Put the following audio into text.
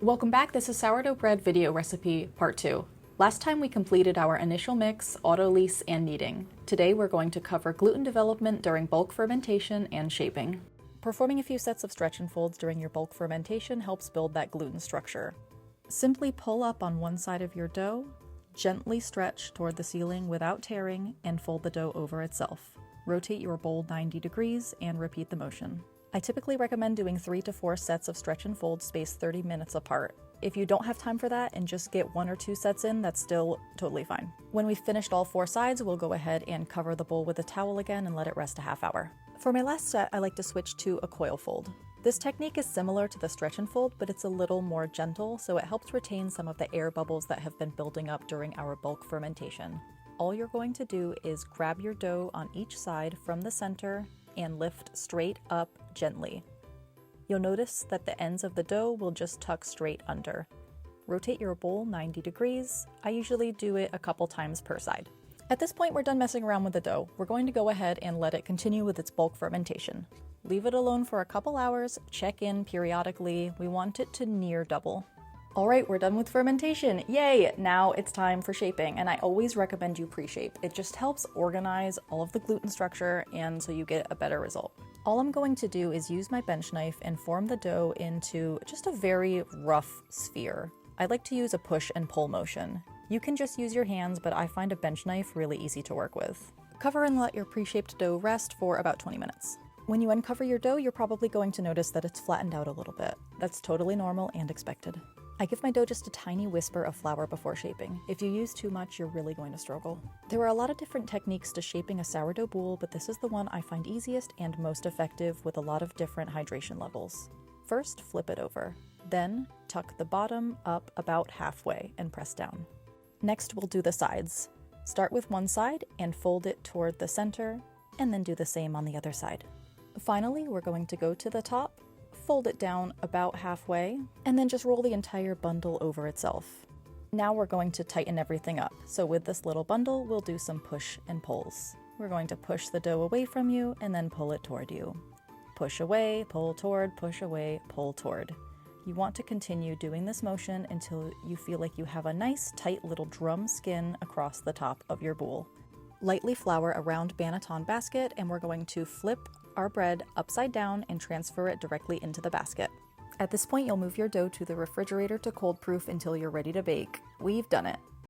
Welcome back, this is sourdough bread video recipe part 2. Last time we completed our initial mix, autolyse, and kneading. Today we're going to cover gluten development during bulk fermentation and shaping. Performing a few sets of stretch and folds during your bulk fermentation helps build that gluten structure. Simply pull up on one side of your dough, gently stretch toward the ceiling without tearing, and fold the dough over itself. Rotate your bowl 90 degrees and repeat the motion. I typically recommend doing 3 to 4 sets of stretch and fold spaced 30 minutes apart. If you don't have time for that and just get 1 or 2 sets in, that's still totally fine. When we've finished all 4 sides, we'll go ahead and cover the bowl with a towel again and let it rest a half hour. For my last set, I like to switch to a coil fold. This technique is similar to the stretch and fold, but it's a little more gentle, so it helps retain some of the air bubbles that have been building up during our bulk fermentation. All you're going to do is grab your dough on each side from the center and lift straight up gently. You'll notice that the ends of the dough will just tuck straight under. Rotate your bowl 90 degrees. I usually do it a couple times per side. At this point, we're done messing around with the dough. We're going to go ahead and let it continue with its bulk fermentation. Leave it alone for a couple hours, check in periodically. We want it to near double. All right, we're done with fermentation. Yay! Now it's time for shaping, and I always recommend you pre-shape. It just helps organize all of the gluten structure, and so you get a better result. All I'm going to do is use my bench knife and form the dough into just a very rough sphere. I like to use a push and pull motion. You can just use your hands, but I find a bench knife really easy to work with. Cover and let your pre-shaped dough rest for about 20 minutes. When you uncover your dough, you're probably going to notice that it's flattened out a little bit. That's totally normal and expected. I give my dough just a tiny whisper of flour before shaping. If you use too much, you're really going to struggle. There are a lot of different techniques to shaping a sourdough boule, but this is the one I find easiest and most effective with a lot of different hydration levels. First, flip it over. Then, tuck the bottom up about halfway and press down. Next, we'll do the sides. Start with one side and fold it toward the center, and then do the same on the other side. Finally, we're going to go to the top, fold it down about halfway, and then just roll the entire bundle over itself. Now we're going to tighten everything up. So with this little bundle, we'll do some push and pulls. We're going to push the dough away from you and then pull it toward you. Push away, pull toward, push away, pull toward. You want to continue doing this motion until you feel like you have a nice tight little drum skin across the top of your boule. Lightly flour a round banneton basket, and we're going to flip our bread upside down and transfer it directly into the basket. At this point, you'll move your dough to the refrigerator to cold proof until you're ready to bake. We've done it.